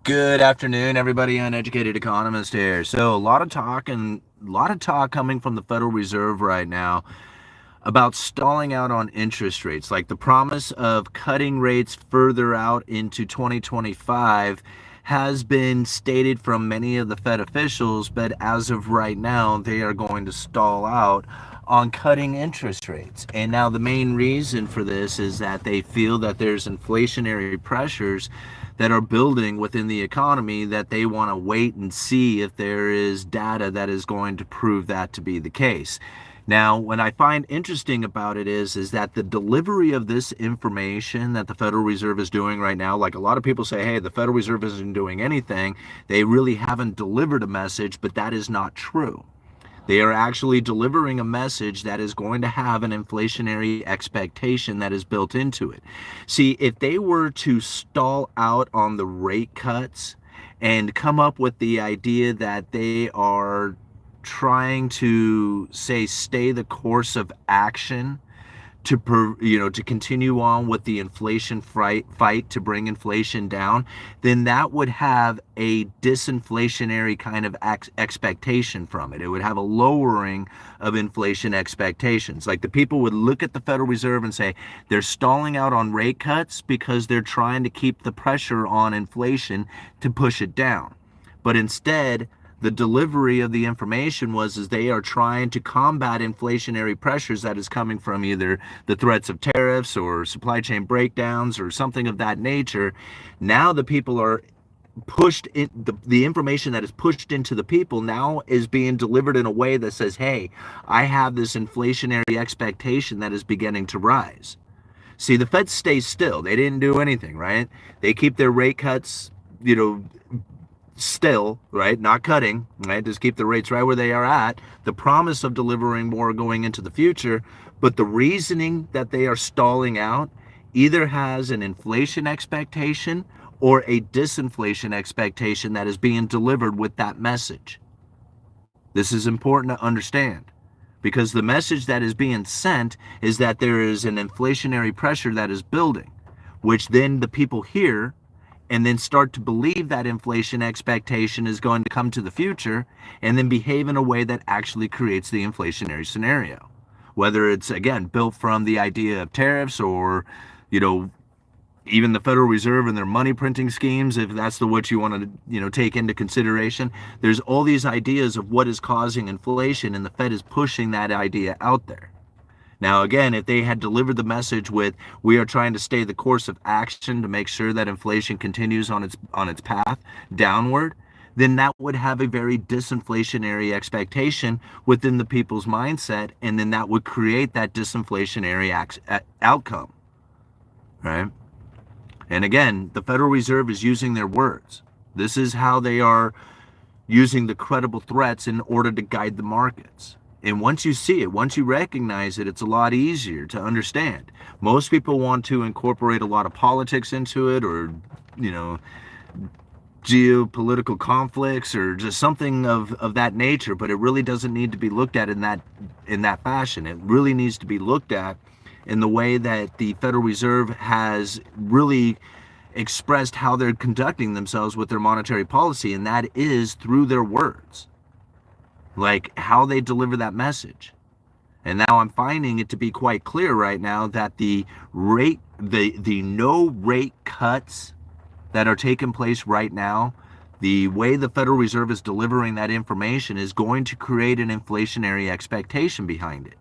Good afternoon, everybody. Uneducated Economist here. So a lot of talk coming from the Federal Reserve right now about stalling out on interest rates, like the promise of cutting rates further out into 2025 has been stated from many of the Fed officials, but as of right now, they are going to stall out on cutting interest rates. And now the main reason for this is that they feel that there's inflationary pressures that are building within the economy that they want to wait and see if there is data that is going to prove that to be the case. Now, what I find interesting about it is that the delivery of this information that the Federal Reserve is doing right now, like a lot of people say, hey, the Federal Reserve isn't doing anything. They really haven't delivered a message, but that is not true. They are actually delivering a message that is going to have an inflationary expectation that is built into it. See, if they were to stall out on the rate cuts and come up with the idea that they are trying to say stay the course of action to continue on with the inflation fight to bring inflation down, then that would have a disinflationary kind of expectation from it. It would have a lowering of inflation expectations. Like the people would look at the Federal Reserve and say they're stalling out on rate cuts because they're trying to keep the pressure on inflation to push it down. But instead, the delivery of the information was they are trying to combat inflationary pressures that is coming from either the threats of tariffs or supply chain breakdowns or something of that nature. Now the people are pushed in, the information that is pushed into the people now is being delivered in a way that says, hey, I have this inflationary expectation that is beginning to rise. See, the Fed stays still. They didn't do anything, right? They keep their rate cuts, still, right? Not cutting, right? Just keep the rates right where they are at. The promise of delivering more going into the future, but the reasoning that they are stalling out either has an inflation expectation or a disinflation expectation that is being delivered with that message. This is important to understand because the message that is being sent is that there is an inflationary pressure that is building, which then the people hear and then start to believe that inflation expectation is going to come to the future and then behave in a way that actually creates the inflationary scenario. Whether it's, again, built from the idea of tariffs or, even the Federal Reserve and their money printing schemes, if that's what you want to, take into consideration. There's all these ideas of what is causing inflation, and the Fed is pushing that idea out there. Now, again, if they had delivered the message with, we are trying to stay the course of action to make sure that inflation continues on its path downward, then that would have a very disinflationary expectation within the people's mindset, and then that would create that disinflationary outcome, right? And again, the Federal Reserve is using their words. This is how they are using the credible threats in order to guide the markets. And once you see it, once you recognize it, it's a lot easier to understand. Most people want to incorporate a lot of politics into it or, geopolitical conflicts or just something of that nature, but it really doesn't need to be looked at in that fashion. It really needs to be looked at in the way that the Federal Reserve has really expressed how they're conducting themselves with their monetary policy, and that is through their words. Like how they deliver that message. And now I'm finding it to be quite clear right now that the no rate cuts that are taking place right now, the way the Federal Reserve is delivering that information is going to create an inflationary expectation behind it.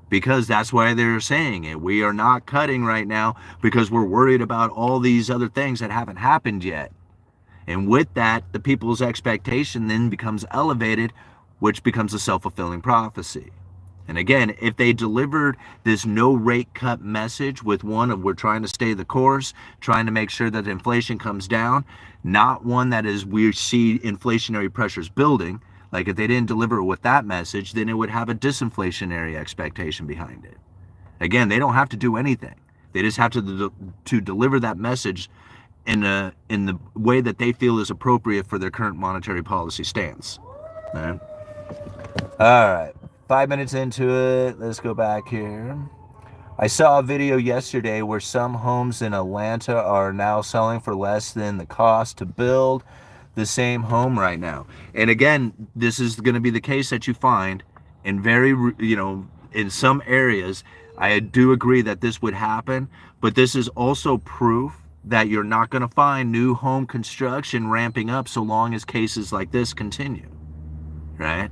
Because that's why they're saying it. We are not cutting right now because we're worried about all these other things that haven't happened yet. And with that, the people's expectation then becomes elevated, which becomes a self-fulfilling prophecy. And again, if they delivered this no rate cut message with one of we're trying to stay the course, trying to make sure that inflation comes down, not one that is we see inflationary pressures building, like if they didn't deliver it with that message, then it would have a disinflationary expectation behind it. Again, they don't have to do anything. They just have to deliver that message in the way that they feel is appropriate for their current monetary policy stance. All right, 5 minutes into it. Let's go back here. I saw a video yesterday where some homes in Atlanta are now selling for less than the cost to build the same home right now. And again, this is going to be the case that you find in in some areas. I do agree that this would happen, but this is also proof that you're not going to find new home construction ramping up so long as cases like this continue, right?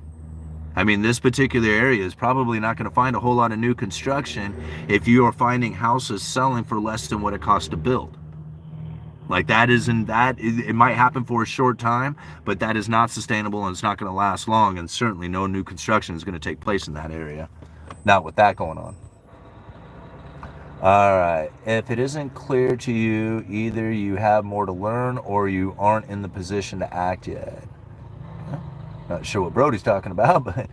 I mean, this particular area is probably not going to find a whole lot of new construction if you are finding houses selling for less than what it costs to build. Like it might happen for a short time, but that is not sustainable and it's not going to last long, and certainly no new construction is going to take place in that area. Not with that going on. All right. If it isn't clear to you, either you have more to learn or you aren't in the position to act yet. Not sure what Brody's talking about, but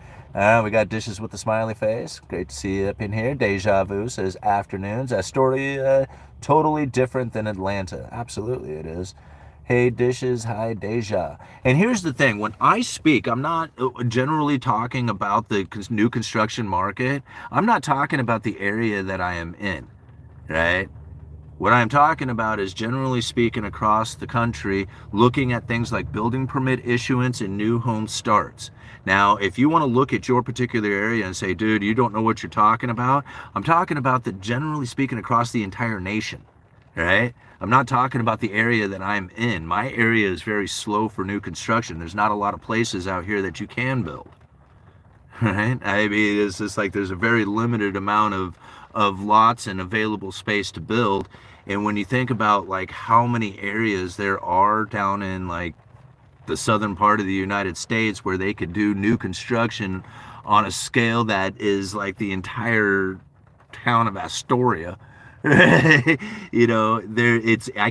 we got dishes with the smiley face. Great to see you up in here. Deja Vu says afternoons. Astoria, totally different than Atlanta. Absolutely it is. Hey, dishes. Hi, Deja. And here's the thing. When I speak, I'm not generally talking about the new construction market. I'm not talking about the area that I am in, right? What I'm talking about is, generally speaking, across the country, looking at things like building permit issuance and new home starts. Now, if you want to look at your particular area and say, dude, you don't know what you're talking about, I'm talking about that, generally speaking, across the entire nation, right? I'm not talking about the area that I'm in. My area is very slow for new construction. There's not a lot of places out here that you can build, right? I mean, it's just like there's a very limited amount of lots and available space to build. And when you think about like how many areas there are down in like the southern part of the United States where they could do new construction on a scale that is like the entire town of Astoria, I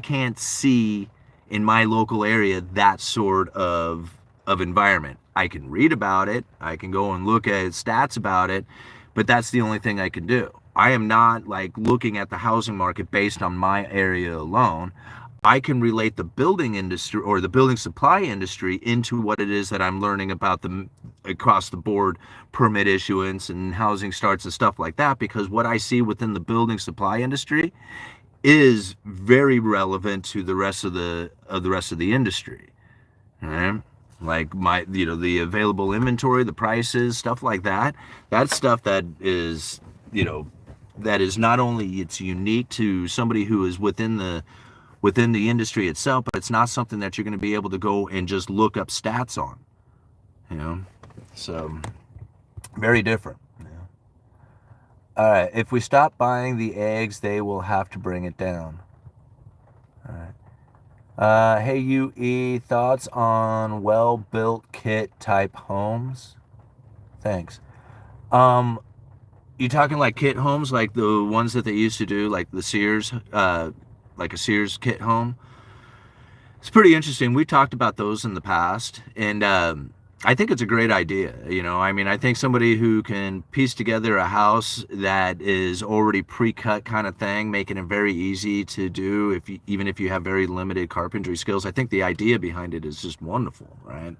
can't see in my local area that sort of environment. I can read about it, I can go and look at stats about it, but that's the only thing I can do. I am not like looking at the housing market based on my area alone. I can relate the building industry or the building supply industry into what it is that I'm learning about the across the board permit issuance and housing starts and stuff like that, because what I see within the building supply industry is very relevant to the rest of the industry. Right? Like the available inventory, the prices, stuff like that. That's stuff that is, that is not only it's unique to somebody who is within the industry itself, but it's not something that you're going to be able to go and just look up stats on, so very different. All right, if we stop buying the eggs, they will have to bring it down. All right. Hey, UE, thoughts on well-built kit type homes? Thanks. You talking like kit homes, like the ones that they used to do, like the Sears, like a Sears kit home? It's pretty interesting. We talked about those in the past, and I think it's a great idea. I mean, I think somebody who can piece together a house that is already pre-cut kind of thing, making it very easy to do, even if you have very limited carpentry skills, I think the idea behind it is just wonderful, right?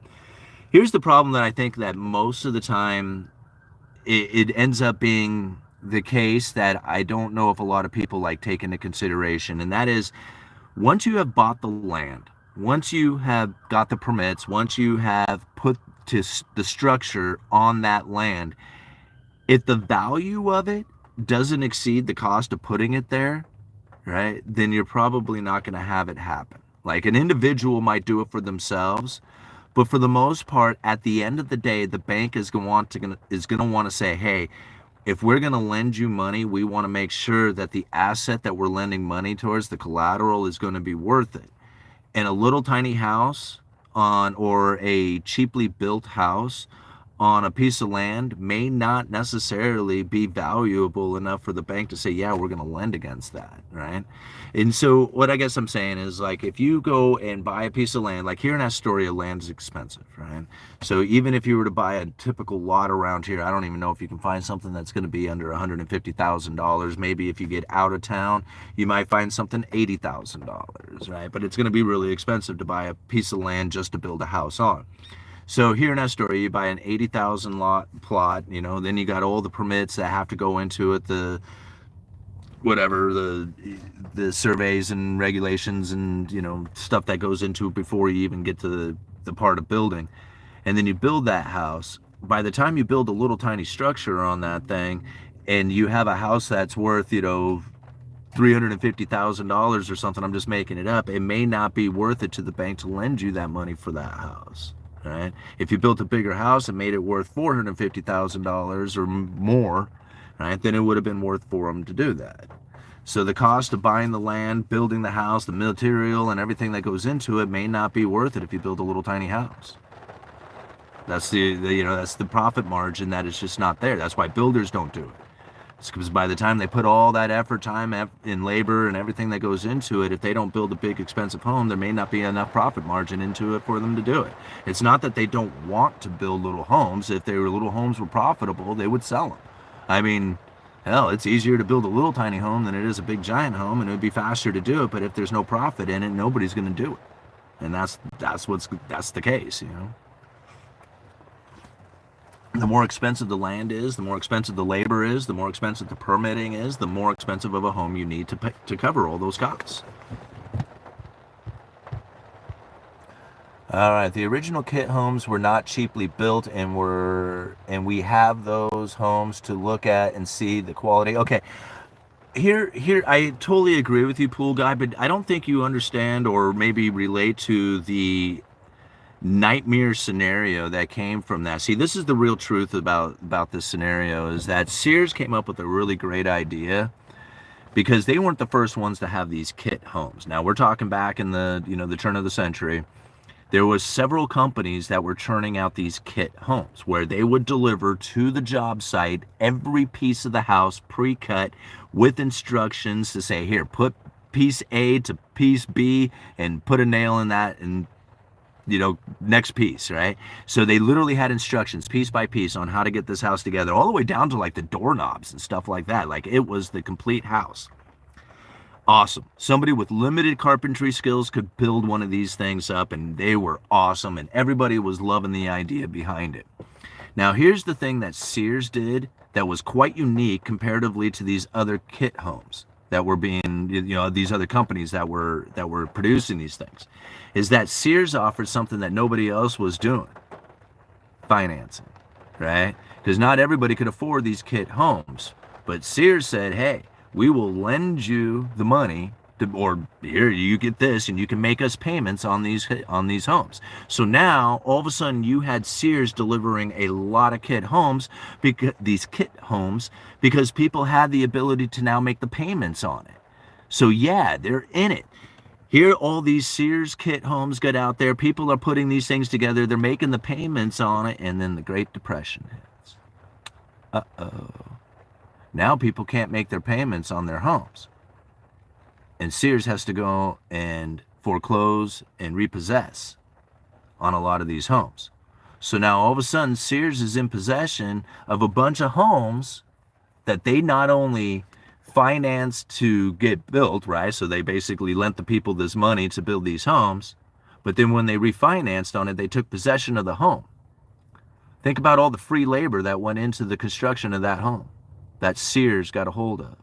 Here's the problem that I think that most of the time it ends up being the case that I don't know if a lot of people like take into consideration, and that is, once you have bought the land, once you have got the permits, once you have put the structure on that land, if the value of it doesn't exceed the cost of putting it there, right, then you're probably not going to have it happen. Like, an individual might do it for themselves, but for the most part, at the end of the day, the bank is going to want to say, hey, if we're going to lend you money, we want to make sure that the asset that we're lending money towards, the collateral, is going to be worth it. And a little tiny house or a cheaply built house on a piece of land may not necessarily be valuable enough for the bank to say, yeah, we're going to lend against that, right? And so what I guess I'm saying is, like, if you go and buy a piece of land, like here in Astoria, land is expensive, right? So even if you were to buy a typical lot around here, I don't even know if you can find something that's going to be under $150,000. Maybe if you get out of town, you might find something $80,000, right? But it's going to be really expensive to buy a piece of land just to build a house on. So here in Astoria, you buy an 80,000 lot plot, then you got all the permits that have to go into it, the whatever the surveys and regulations and stuff that goes into it before you even get to the part of building. And then you build that house. By the time you build a little tiny structure on that thing, and you have a house that's worth $350,000 or something, I'm just making it up, it may not be worth it to the bank to lend you that money for that house. Right? If you built a bigger house and made it worth $450,000 or more, right, then it would have been worth for them to do that. So the cost of buying the land, building the house, the material, and everything that goes into it may not be worth it if you build a little tiny house. That's that's the profit margin that is just not there. That's why builders don't do it. It's because by the time they put all that effort, time, and labor, and everything that goes into it, if they don't build a big, expensive home, there may not be enough profit margin into it for them to do it. It's not that they don't want to build little homes. If their little homes were profitable, they would sell them. I mean, hell, it's easier to build a little tiny home than it is a big, giant home, and it would be faster to do it. But if there's no profit in it, nobody's going to do it. And that's the case, The more expensive the land is, the more expensive the labor is, the more expensive the permitting is, the more expensive of a home you need to cover all those costs. All right, the original kit homes were not cheaply built, and we have those homes to look at and see the quality. Okay, here I totally agree with you, Pool Guy, but I don't think you understand or maybe relate to the nightmare scenario that came from that. See, this is the real truth about this scenario, is that Sears came up with a really great idea because they weren't the first ones to have these kit homes. Now we're talking back in the the turn of the century. There was several companies that were churning out these kit homes where they would deliver to the job site every piece of the house pre-cut with instructions to say, here, put piece A to piece B and put a nail in that, and next piece, right? So they literally had instructions piece by piece on how to get this house together, all the way down to like the doorknobs and stuff like that. Like, it was the complete house. Awesome. Somebody with limited carpentry skills could build one of these things up, and they were awesome, and everybody was loving the idea behind it. Now, here's the thing that Sears did that was quite unique comparatively to these other kit homes that were being, these other companies that were producing these things, is that Sears offered something that nobody else was doing: financing, right? Because not everybody could afford these kit homes, but Sears said, hey, we will lend you the money, or here, you get this, and you can make us payments on these homes. So now, all of a sudden, you had Sears delivering a lot of kit homes, because people had the ability to now make the payments on it. So yeah, they're in it. Here, all these Sears kit homes get out there. People are putting these things together. They're making the payments on it, and then the Great Depression hits. Uh-oh. Now people can't make their payments on their homes. And Sears has to go and foreclose and repossess on a lot of these homes. So now all of a sudden, Sears is in possession of a bunch of homes that they not only financed to get built, right? So they basically lent the people this money to build these homes, but then when they refinanced on it, they took possession of the home. Think about all the free labor that went into the construction of that home that Sears got a hold of.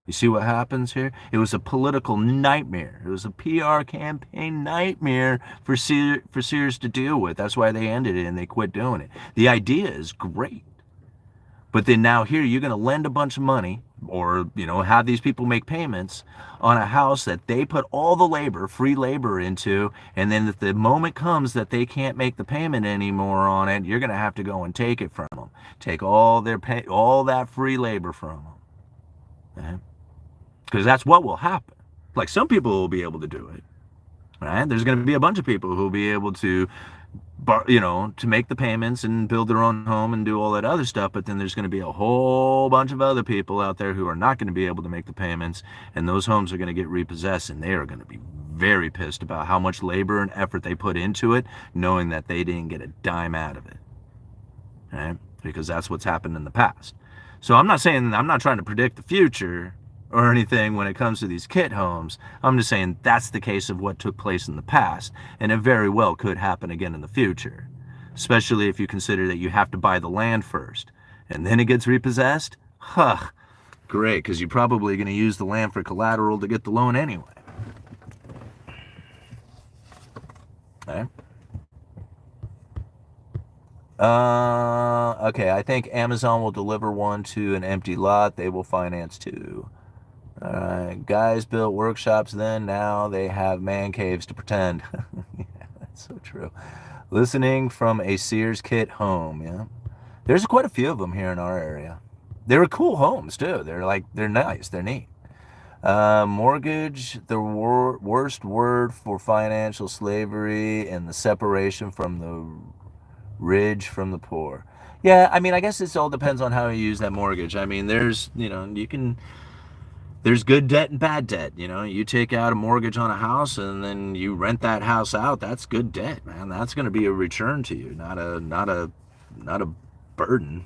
You see what happens here? It was a political nightmare. It was a PR campaign nightmare for Sears to deal with. That's why they ended it and they quit doing it. The idea is great. But then now here, you're going to lend a bunch of money, or, have these people make payments on a house that they put all the labor, free labor into, and then if the moment comes that they can't make the payment anymore on it, you're going to have to go and take it from them. Take all that free labor from them. Okay? Because that's what will happen. Like, some people will be able to do it, right? There's going to be a bunch of people who will be able to, to make the payments and build their own home and do all that other stuff. But then there's going to be a whole bunch of other people out there who are not going to be able to make the payments, and those homes are going to get repossessed, and they are going to be very pissed about how much labor and effort they put into it, knowing that they didn't get a dime out of it, right? Because that's what's happened in the past. So I'm not trying to predict the future or anything when it comes to these kit homes. I'm just saying that's the case of what took place in the past, and it very well could happen again in the future, especially if you consider that you have to buy the land first and then it gets repossessed. Great, because you're probably going to use the land for collateral to get the loan anyway. Okay. Okay, I think Amazon will deliver one to an empty lot. They will finance too. Guys built workshops then, now they have man caves to pretend. Yeah, that's so true. Listening from a Sears kit home, yeah. There's quite a few of them here in our area. They're cool homes too. They're nice, they're neat. Mortgage, the worst word for financial slavery and the separation from the rich from the poor. Yeah, I mean, I guess this all depends on how you use that mortgage. I mean, there's good debt and bad debt. You take out a mortgage on a house and then you rent that house out. That's good debt, man. That's going to be a return to you, not a burden.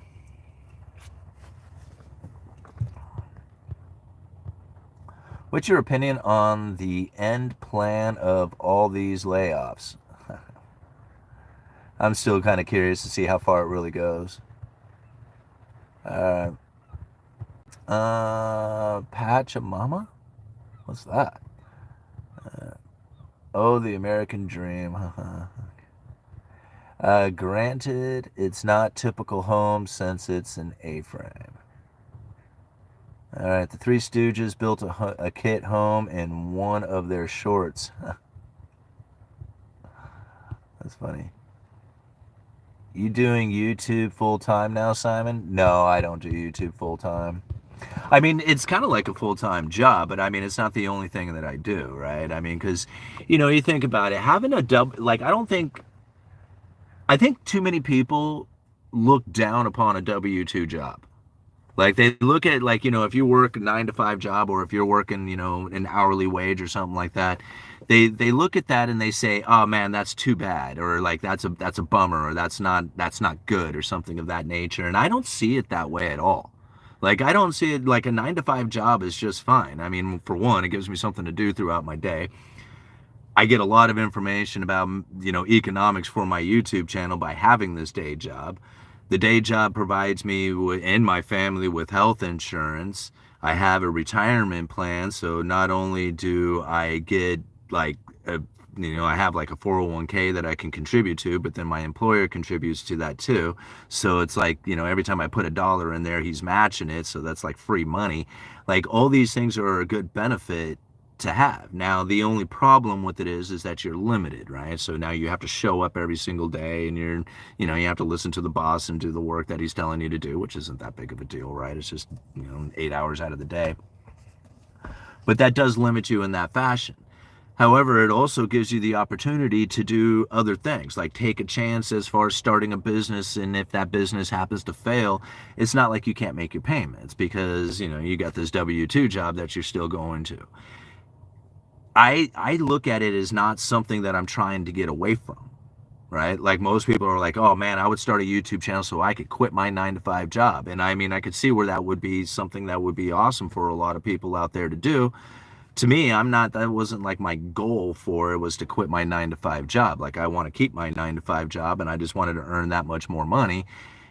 What's your opinion on the end plan of all these layoffs? I'm still kind of curious to see how far it really goes. Pachamama? What's that? Oh, the American dream. Granted, it's not typical home since it's an A-frame. All right, the Three Stooges built a kit home in one of their shorts. That's funny. You doing YouTube full-time now, Simon? No, I don't do YouTube full-time. I mean, it's kind of like a full-time job, but I mean, it's not the only thing that I do, right? I mean, because, you think about it, having a I think too many people look down upon a W-2 job. Like they look at if you work a 9 to 5 job or if you're working, an hourly wage or something like that, they look at that and they say, oh man, that's too bad, or like that's a bummer, or that's not good, or something of that nature. And I don't see it that way at all. Like I don't see it like a 9 to 5 job is just fine. I mean, for one, it gives me something to do throughout my day. I get a lot of information about, economics for my YouTube channel by having this day job. The day job provides me and my family with health insurance. I have a retirement plan, so not only do I get I have like a 401k that I can contribute to, but then my employer contributes to that too. So it's like, every time I put $1 in there, he's matching it. So that's like free money. Like all these things are a good benefit to have. Now, the only problem with it is that you're limited, right? So now you have to show up every single day and you have to listen to the boss and do the work that he's telling you to do, which isn't that big of a deal, right? It's just, 8 hours out of the day. But that does limit you in that fashion. However, it also gives you the opportunity to do other things, like take a chance as far as starting a business. And if that business happens to fail, it's not like you can't make your payments because, you got this W-2 job that you're still going to. I look at it as not something that I'm trying to get away from, right? Like most people are like, oh man, I would start a YouTube channel so I could quit my 9 to 5 job. And I mean, I could see where that would be something that would be awesome for a lot of people out there to do. To me, that wasn't like my goal for it was to quit my 9 to 5 job. Like I want to keep my 9 to 5 job and I just wanted to earn that much more money.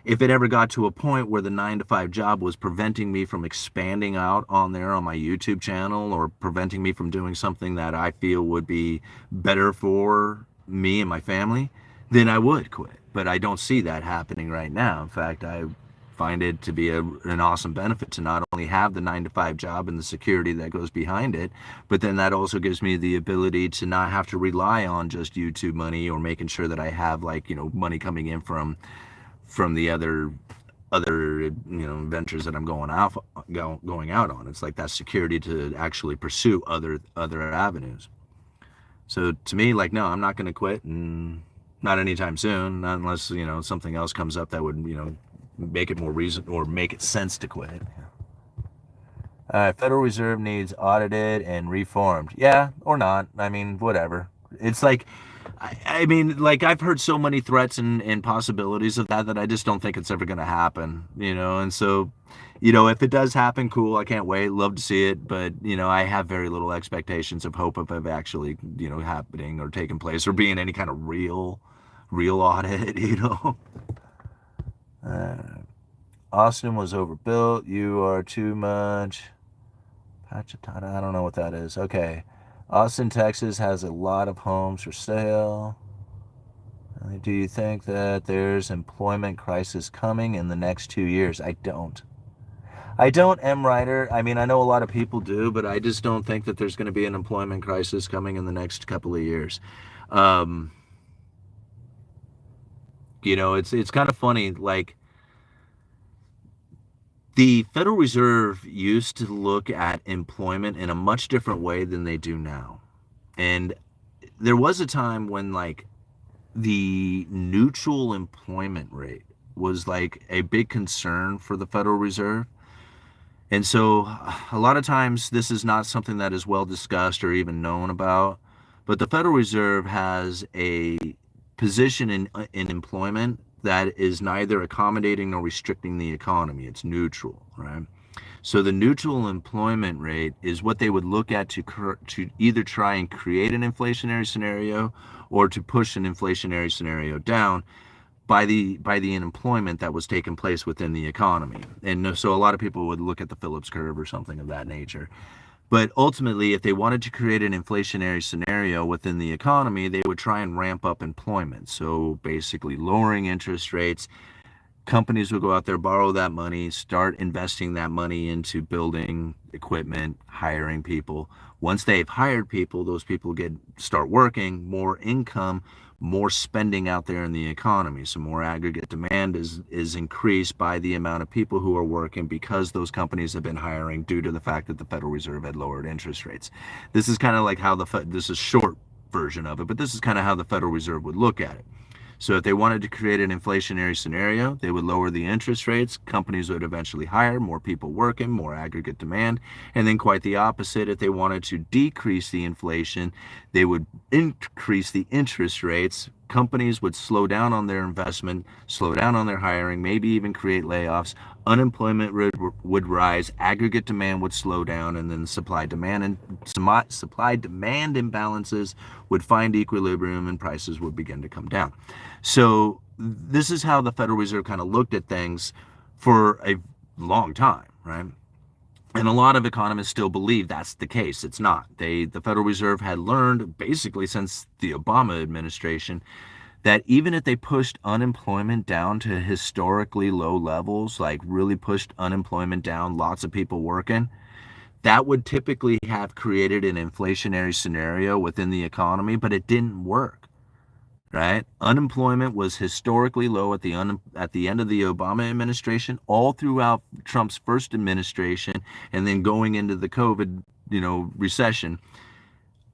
If it ever got to a point where the 9 to 5 job was preventing me from expanding out on my YouTube channel or preventing me from doing something that I feel would be better for me and my family, then I would quit. But I don't see that happening right now. In fact, I find it to be an awesome benefit to not only have the 9 to 5 job and the security that goes behind it, but then that also gives me the ability to not have to rely on just YouTube money or making sure that I have money coming in from the other ventures that I'm going out on. It's like that security to actually pursue other avenues. So to me, no, I'm not going to quit, and not anytime soon, not unless something else comes up that would make it more reason or make it sense to quit. Federal Reserve needs audited and reformed. Yeah, or not. I mean, whatever. It's like, I mean, I've heard so many threats and possibilities of that I just don't think it's ever going to happen, and so, if it does happen, cool, I can't wait, love to see it, but, I have very little expectations of hope of it actually, happening or taking place or being any kind of real audit, Austin was overbuilt. You are too much. Pachitana, I don't know what that is. Okay. Austin, Texas has a lot of homes for sale. Do you think that there's employment crisis coming in the next 2 years? I don't. I don't, M. Ryder. I mean, I know a lot of people do, but I just don't think that there's going to be an employment crisis coming in the next couple of years. It's kind of funny. Like, the Federal Reserve used to look at employment in a much different way than they do now. And there was a time when, like, the neutral employment rate was like a big concern for the Federal Reserve. And so a lot of times this is not something that is well discussed or even known about. But the Federal Reserve has a position in employment that is neither accommodating nor restricting the economy. It's neutral, right? So the neutral employment rate is what they would look at to either try and create an inflationary scenario or to push an inflationary scenario down by the unemployment that was taking place within the economy. And so a lot of people would look at the Phillips curve or something of that nature. But ultimately, if they wanted to create an inflationary scenario within the economy, they would try and ramp up employment. So basically lowering interest rates, companies would go out there, borrow that money, start investing that money into building equipment, hiring people. Once they've hired people, those people start working, more income, more spending out there in the economy. So more aggregate demand is increased by the amount of people who are working because those companies have been hiring due to the fact that the Federal Reserve had lowered interest rates. This is kind of like how this is short version of it, but this is kind of how the Federal Reserve would look at it. So if they wanted to create an inflationary scenario, they would lower the interest rates. Companies would eventually hire more people working, more aggregate demand. And then quite the opposite, if they wanted to decrease the inflation, they would increase the interest rates. Companies would slow down on their investment, slow down on their hiring, maybe even create layoffs. Unemployment would rise, aggregate demand would slow down, and then supply demand imbalances would find equilibrium and prices would begin to come down. So this is how the Federal Reserve kind of looked at things for a long time, right? And a lot of economists still believe that's the case. It's not. The Federal Reserve had learned basically since the Obama administration that even if they pushed unemployment down to historically low levels, like really pushed unemployment down, lots of people working, that would typically have created an inflationary scenario within the economy, but it didn't work, right? Unemployment was historically low at the end of the Obama administration, all throughout Trump's first administration, and then going into the COVID, recession.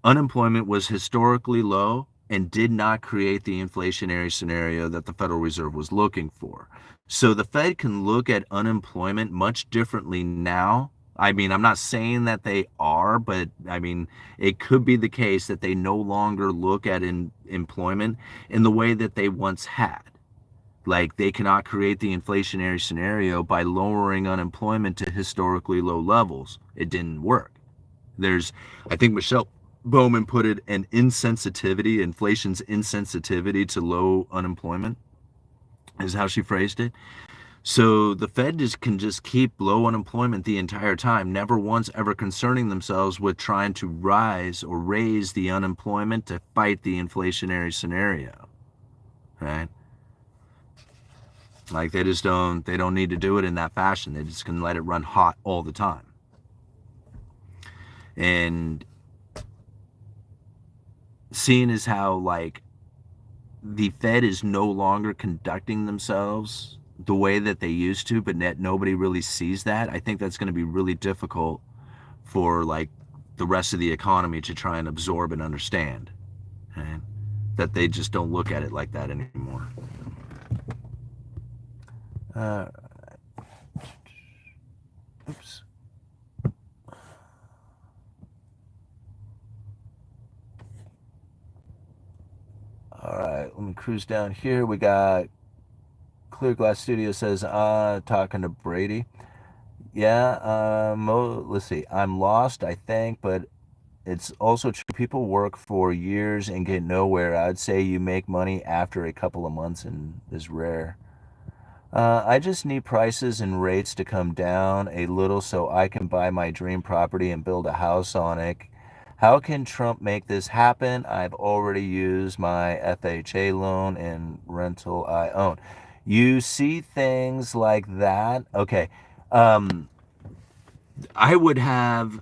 Unemployment was historically low and did not create the inflationary scenario that the Federal Reserve was looking for. So the Fed can look at unemployment much differently now. I mean, I'm not saying that they are, but I mean, it could be the case that they no longer look at employment in the way that they once had. Like, they cannot create the inflationary scenario by lowering unemployment to historically low levels. It didn't work. I think Michelle Bowman put it, inflation's insensitivity to low unemployment is how she phrased it. So the Fed can just keep low unemployment the entire time, never once ever concerning themselves with trying to rise or raise the unemployment to fight the inflationary scenario, right? Like, they don't need to do it in that fashion. They just can let it run hot all the time. And seeing as how, like, the Fed is no longer conducting themselves the way that they used to, but nobody really sees that, I think that's going to be really difficult for, like, the rest of the economy to try and absorb and understand, right? That they just don't look at it like that anymore. Oops. All right, let me cruise down here. We got Clear Glass Studio says, talking to Brady. Yeah, let's see. I'm lost, I think, but it's also true. People work for years and get nowhere. I'd say you make money after a couple of months and is rare. I just need prices and rates to come down a little so I can buy my dream property and build a house on it. How can Trump make this happen? I've already used my FHA loan and rental I own. You see things like that? Okay. Um, I would have,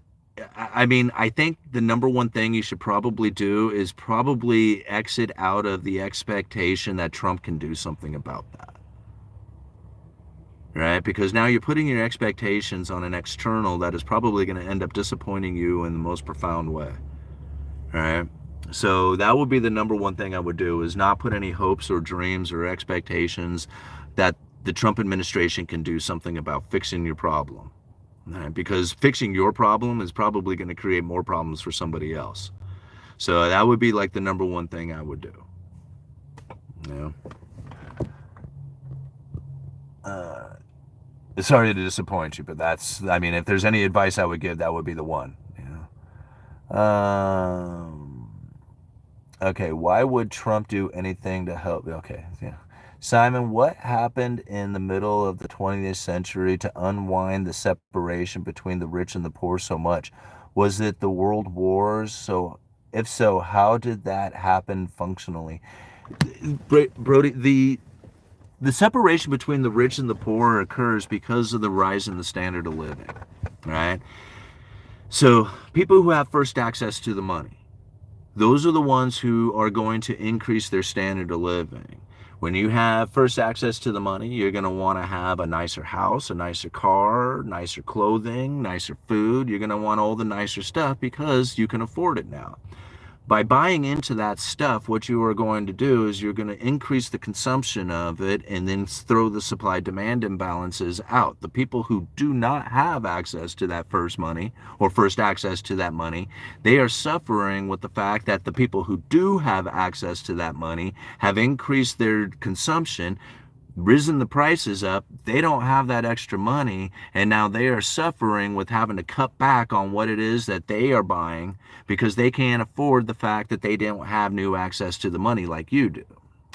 I mean, I think the number one thing you should probably do is probably exit out of the expectation that Trump can do something about that. Right? Because now you're putting your expectations on an external that is probably going to end up disappointing you in the most profound way. Right? So that would be the number one thing I would do, is not put any hopes or dreams or expectations that the Trump administration can do something about fixing your problem. Right? Because fixing your problem is probably going to create more problems for somebody else. So that would be like the number one thing I would do. Yeah. Sorry to disappoint you, but that's, I mean, if there's any advice I would give, that would be the one. Okay, why would Trump do anything to help? Okay, yeah. Simon, what happened in the middle of the 20th century to unwind the separation between the rich and the poor so much? Was it the world wars? So, if so, how did that happen functionally? Brody, the separation between the rich and the poor occurs because of the rise in the standard of living, right? So people who have first access to the money, those are the ones who are going to increase their standard of living. When you have first access to the money, you're going to want to have a nicer house, a nicer car, nicer clothing, nicer food. You're going to want all the nicer stuff because you can afford it now. By buying into that stuff, what you are going to do is you're going to increase the consumption of it and then throw the supply-demand imbalances out. The people who do not have access to that first money or first access to that money, they are suffering with the fact that the people who do have access to that money have increased their consumption, risen the prices up. They don't have that extra money, and now they are suffering with having to cut back on what it is that they are buying because they can't afford the fact that they don't have new access to the money like you do.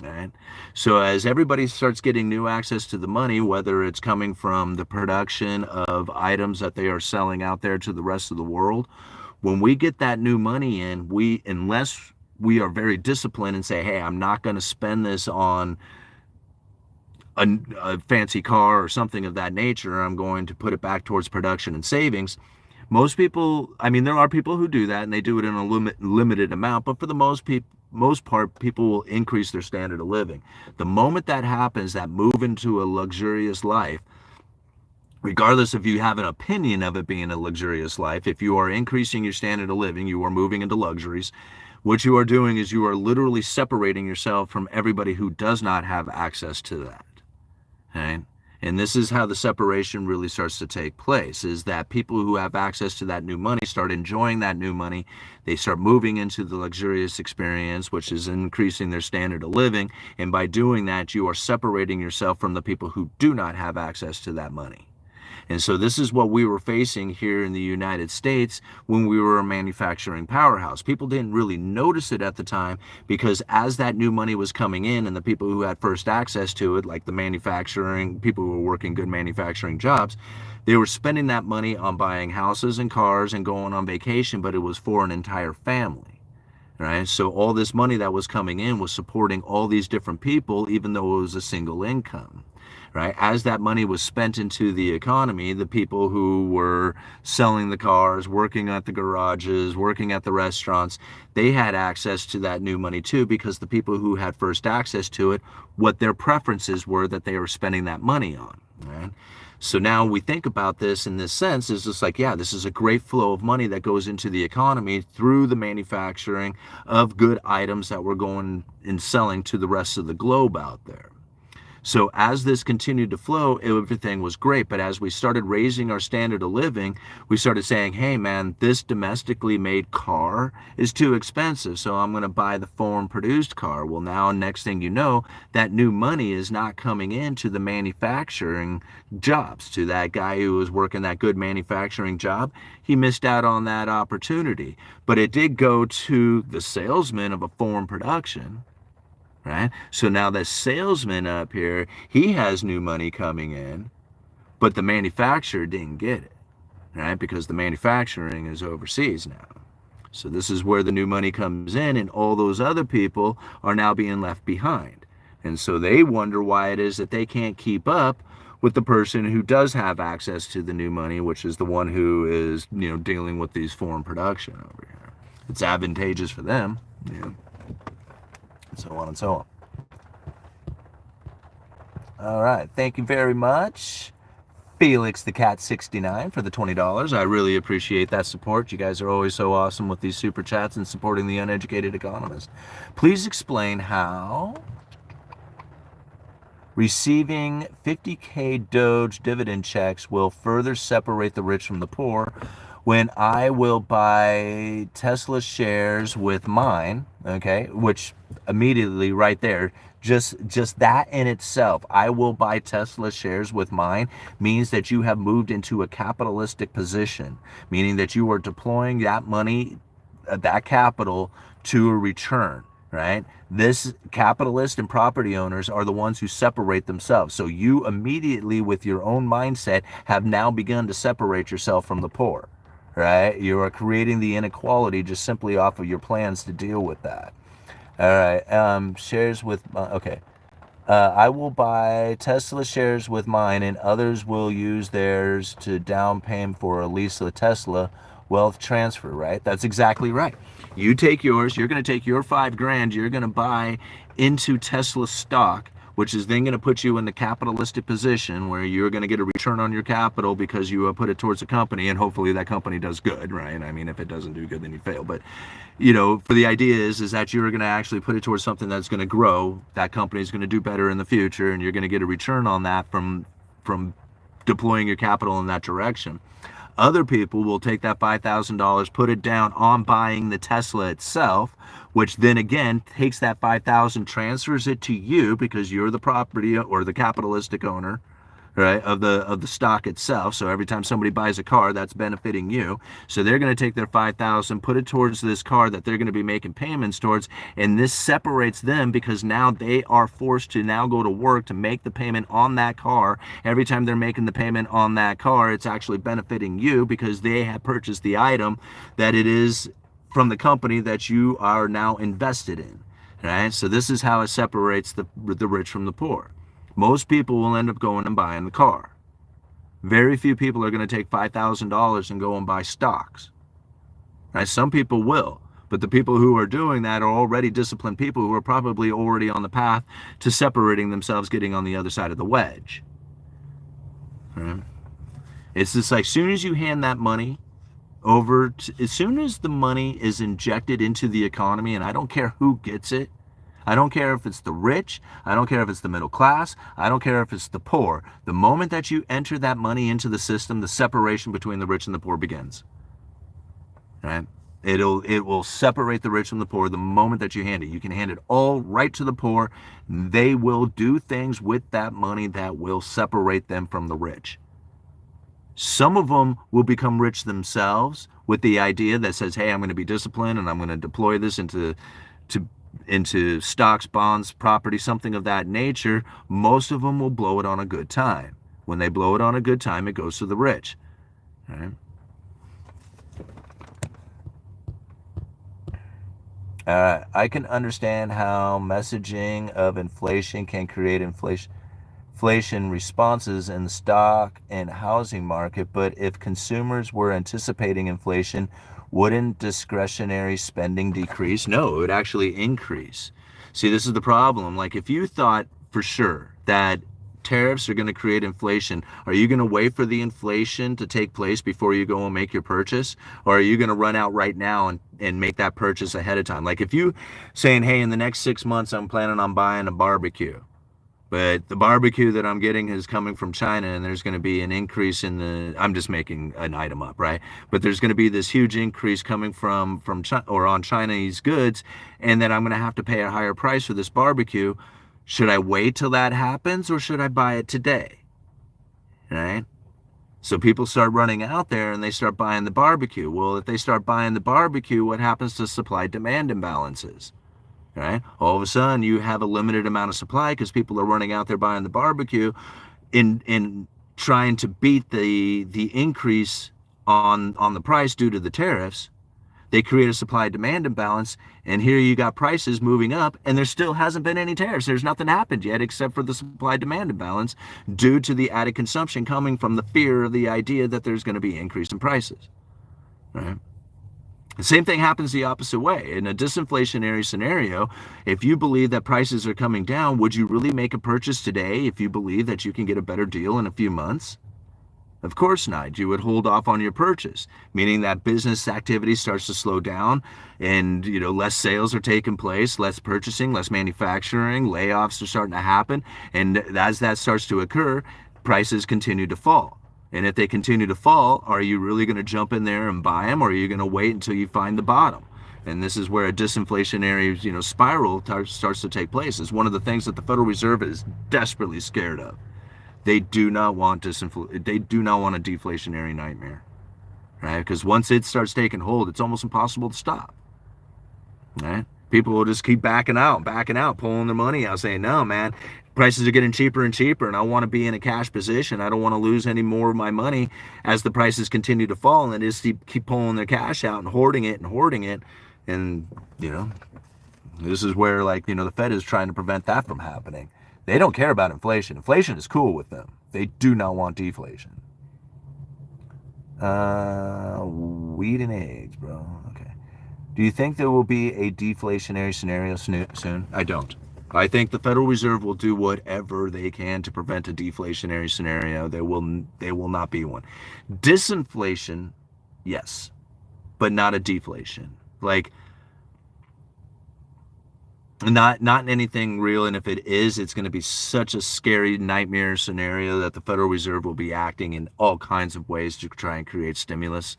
Right? So as everybody starts getting new access to the money, whether it's coming from the production of items that they are selling out there to the rest of the world, when we get that new money in, unless we are very disciplined and say, hey, I'm not going to spend this on a fancy car or something of that nature, I'm going to put it back towards production and savings. Most people, I mean, there are people who do that and they do it in a limited amount, but for the most part, people will increase their standard of living. The moment that happens, that move into a luxurious life, regardless if you have an opinion of it being a luxurious life, if you are increasing your standard of living, you are moving into luxuries. What you are doing is you are literally separating yourself from everybody who does not have access to that. Right? And this is how the separation really starts to take place, is that people who have access to that new money start enjoying that new money. They start moving into the luxurious experience, which is increasing their standard of living. And by doing that, you are separating yourself from the people who do not have access to that money. And so this is what we were facing here in the United States when we were a manufacturing powerhouse. People didn't really notice it at the time because as that new money was coming in and the people who had first access to it, like the manufacturing, people who were working good manufacturing jobs, they were spending that money on buying houses and cars and going on vacation, but it was for an entire family. Right? So all this money that was coming in was supporting all these different people, even though it was a single income. Right? As that money was spent into the economy, the people who were selling the cars, working at the garages, working at the restaurants, they had access to that new money too, because the people who had first access to it, what their preferences were that they were spending that money on. Right? So now we think about this in this sense, is just like, yeah, this is a great flow of money that goes into the economy through the manufacturing of good items that we're going and selling to the rest of the globe out there. So as this continued to flow, everything was great. But as we started raising our standard of living, we started saying, hey, man, this domestically made car is too expensive, so I'm going to buy the foreign produced car. Well, now, next thing you know, that new money is not coming into the manufacturing jobs, to that guy who was working that good manufacturing job. He missed out on that opportunity. But it did go to the salesman of a foreign production, right? So now the salesman up here, he has new money coming in, but the manufacturer didn't get it, right? Because the manufacturing is overseas now. So this is where the new money comes in, and all those other people are now being left behind. And so they wonder why it is that they can't keep up with the person who does have access to the new money, which is the one who is, dealing with these foreign production over here. It's advantageous for them, and so on and so on. All right, thank you very much, Felix the Cat 69 for the $20. I really appreciate that support. You guys are always so awesome with these super chats and supporting the Uneducated Economist. Please explain how receiving 50K DOGE dividend checks will further separate the rich from the poor when I will buy Tesla shares with mine, okay, which immediately right there, just that in itself, I will buy Tesla shares with mine, means that you have moved into a capitalistic position, meaning that you are deploying that money, that capital, to a return, right? This capitalist and property owners are the ones who separate themselves. So you immediately, with your own mindset, have now begun to separate yourself from the poor, right? You are creating the inequality just simply off of your plans to deal with that. All right, shares with, okay. I will buy Tesla shares with mine, and others will use theirs to down payment for a lease of Tesla wealth transfer, right? That's exactly right. You take yours, you're going to take your $5,000, you're going to buy into Tesla stock, which is then going to put you in the capitalistic position where you're going to get a return on your capital because you put it towards a company, and hopefully that company does good, right? I mean, if it doesn't do good, then you fail. But, for the idea is that you're going to actually put it towards something that's going to grow. That company is going to do better in the future, and you're going to get a return on that from deploying your capital in that direction. Other people will take that $5,000, put it down on buying the Tesla itself, which then again takes that $5,000, transfers it to you because you're the property or the capitalistic owner, right, of the stock itself. So every time somebody buys a car, that's benefiting you. So they're going to take their $5,000, put it towards this car that they're going to be making payments towards, and this separates them because now they are forced to now go to work to make the payment on that car. Every time they're making the payment on that car, it's actually benefiting you because they have purchased the item that it is from the company that you are now invested in, right? So this is how it separates the rich from the poor. Most people will end up going and buying the car. Very few people are going to take $5,000 and go and buy stocks. Right? Some people will, but the people who are doing that are already disciplined people who are probably already on the path to separating themselves, getting on the other side of the wedge. Right? It's just like as soon as you hand that money over, as soon as the money is injected into the economy, and I don't care who gets it, I don't care if it's the rich, I don't care if it's the middle class, I don't care if it's the poor. The moment that you enter that money into the system, the separation between the rich and the poor begins. Right? It will separate the rich from the poor the moment that you hand it. You can hand it all right to the poor. They will do things with that money that will separate them from the rich. Some of them will become rich themselves with the idea that says, hey, I'm going to be disciplined and I'm going to deploy this into stocks, bonds, property, something of that nature. Most of them will blow it on a good time. When they blow it on a good time, it goes to the rich. Right? I can understand how messaging of inflation can create inflation responses in the stock and housing market, but if consumers were anticipating inflation, wouldn't discretionary spending decrease? No, it would actually increase. See, this is the problem. Like if you thought for sure that tariffs are going to create inflation, are you going to wait for the inflation to take place before you go and make your purchase? Or are you going to run out right now and make that purchase ahead of time? Like if you saying, hey, in the next 6 months, I'm planning on buying a barbecue, but the barbecue that I'm getting is coming from China, and there's going to be an increase in the, I'm just making an item up, right? But there's going to be this huge increase coming from China or on Chinese goods, and then I'm going to have to pay a higher price for this barbecue. Should I wait till that happens, or should I buy it today? Right? So people start running out there and they start buying the barbecue. Well, if they start buying the barbecue, what happens to supply-demand imbalances? right? All of a sudden, you have a limited amount of supply because people are running out there buying the barbecue in trying to beat the increase on the price due to the tariffs. They create a supply-demand imbalance, and here you got prices moving up, and there still hasn't been any tariffs. There's nothing happened yet except for the supply-demand imbalance due to the added consumption coming from the fear of the idea that there's going to be increase in prices, right? The same thing happens the opposite way. In a disinflationary scenario, if you believe that prices are coming down, would you really make a purchase today if you believe that you can get a better deal in a few months? Of course not. You would hold off on your purchase, meaning that business activity starts to slow down and, less sales are taking place, less purchasing, less manufacturing, layoffs are starting to happen. And as that starts to occur, prices continue to fall. And if they continue to fall, are you really going to jump in there and buy them, or are you going to wait until you find the bottom? And this is where a disinflationary, spiral starts to take place. It's one of the things that the Federal Reserve is desperately scared of. They do not want a deflationary nightmare, right? Because once it starts taking hold, it's almost impossible to stop, right? People will just keep backing out, pulling their money out, saying, no, man, prices are getting cheaper and cheaper, and I want to be in a cash position. I don't want to lose any more of my money as the prices continue to fall, and they just keep pulling their cash out and hoarding it. And, this is where, the Fed is trying to prevent that from happening. They don't care about inflation. Inflation is cool with them. They do not want deflation. Wheat and eggs, bro. Okay. Do you think there will be a deflationary scenario soon? I don't. I think the Federal Reserve will do whatever they can to prevent a deflationary scenario. There will not be one. Disinflation, yes, but not a deflation. Not anything real, and if it is, it's going to be such a scary nightmare scenario that the Federal Reserve will be acting in all kinds of ways to try and create stimulus,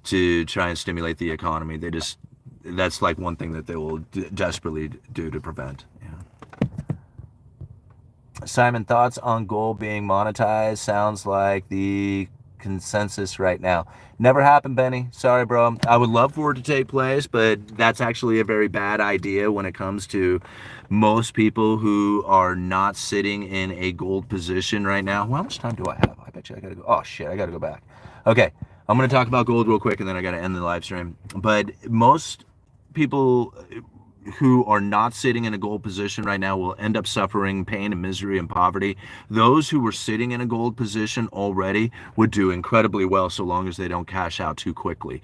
to try and stimulate the economy. That's one thing that they will desperately do to prevent. Simon, thoughts on gold being monetized? Sounds like the consensus right now. Never happened, Benny. Sorry, bro. I would love for it to take place, but that's actually a very bad idea when it comes to most people who are not sitting in a gold position right now. Well, how much time do I have? I bet you I gotta go. Oh shit, I gotta go back. Okay, I'm gonna talk about gold real quick and then I gotta end the live stream. But most people who are not sitting in a gold position right now will end up suffering pain and misery and poverty. Those who were sitting in a gold position already would do incredibly well so long as they don't cash out too quickly.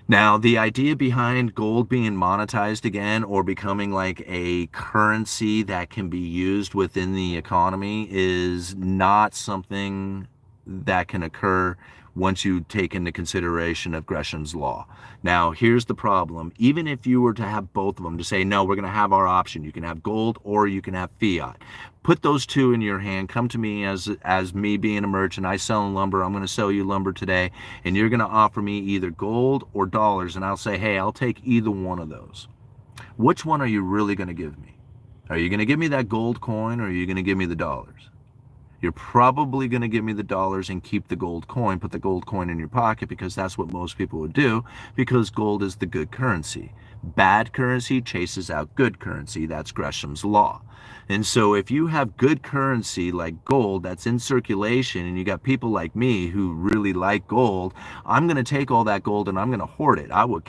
Now, the idea behind gold being monetized again or becoming like a currency that can be used within the economy is not something that can occur once you take into consideration of Gresham's law. Now, here's the problem. Even if you were to have both of them, to say, no, we're going to have our option. You can have gold or you can have fiat. Put those two in your hand. Come to me as me being a merchant. I sell lumber. I'm going to sell you lumber today. And you're going to offer me either gold or dollars. And I'll say, hey, I'll take either one of those. Which one are you really going to give me? Are you going to give me that gold coin or are you going to give me the dollars? You're probably going to give me the dollars and keep the gold coin, put the gold coin in your pocket, because that's what most people would do, because gold is the good currency. Bad currency chases out good currency. That's Gresham's law. And so if you have good currency like gold that's in circulation and you got people like me who really like gold, I'm going to take all that gold and I'm going to hoard it. I would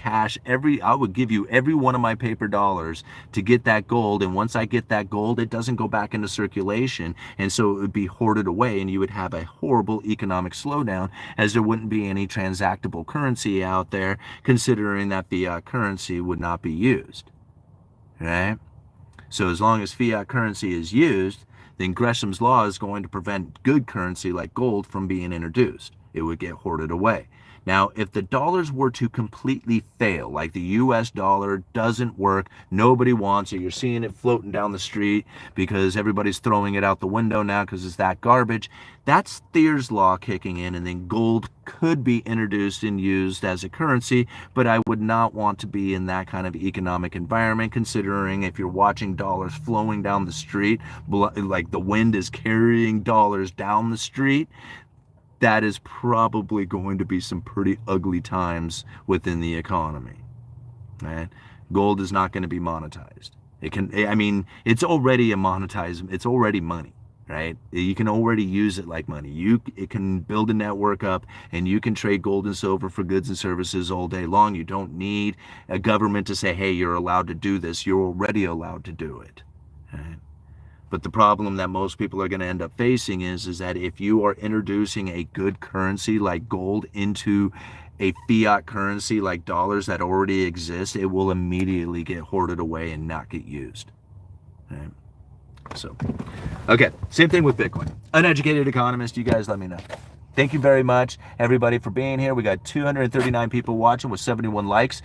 give you every one of my paper dollars to get that gold. And once I get that gold, it doesn't go back into circulation. And so it would be hoarded away and you would have a horrible economic slowdown, as there wouldn't be any transactable currency out there, considering that fiat currency would not be used, right? So as long as fiat currency is used, then Gresham's law is going to prevent good currency like gold from being introduced. It would get hoarded away. Now, if the dollars were to completely fail, like the US dollar doesn't work, nobody wants it, you're seeing it floating down the street because everybody's throwing it out the window now because it's that garbage, that's Thayer's law kicking in, and then gold could be introduced and used as a currency, but I would not want to be in that kind of economic environment, considering if you're watching dollars flowing down the street, like the wind is carrying dollars down the street, that is probably going to be some pretty ugly times within the economy. Right? Gold is not going to be monetized. It can, I mean, it's already a monetized, it's already money, right? You can already use it like money. It can build a network up, and you can trade gold and silver for goods and services all day long. You don't need a government to say, hey, you're allowed to do this. You're already allowed to do it, right? But the problem that most people are going to end up facing is that if you are introducing a good currency like gold into a fiat currency like dollars that already exist, it will immediately get hoarded away and not get used. Right? So, okay, same thing with Bitcoin. Uneducated economist, you guys let me know. Thank you very much, everybody, for being here. We got 239 people watching with 71 likes.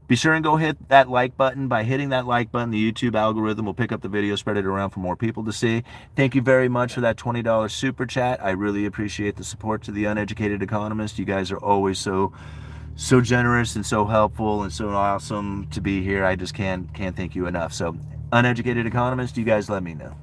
Be sure and go hit that like button. By hitting that like button, the YouTube algorithm will pick up the video, spread it around for more people to see. Thank you very much for that $20 super chat. I really appreciate the support to the Uneducated Economist. You guys are always so generous and so helpful and so awesome to be here. I just can't thank you enough. So, Uneducated Economist, you guys let me know.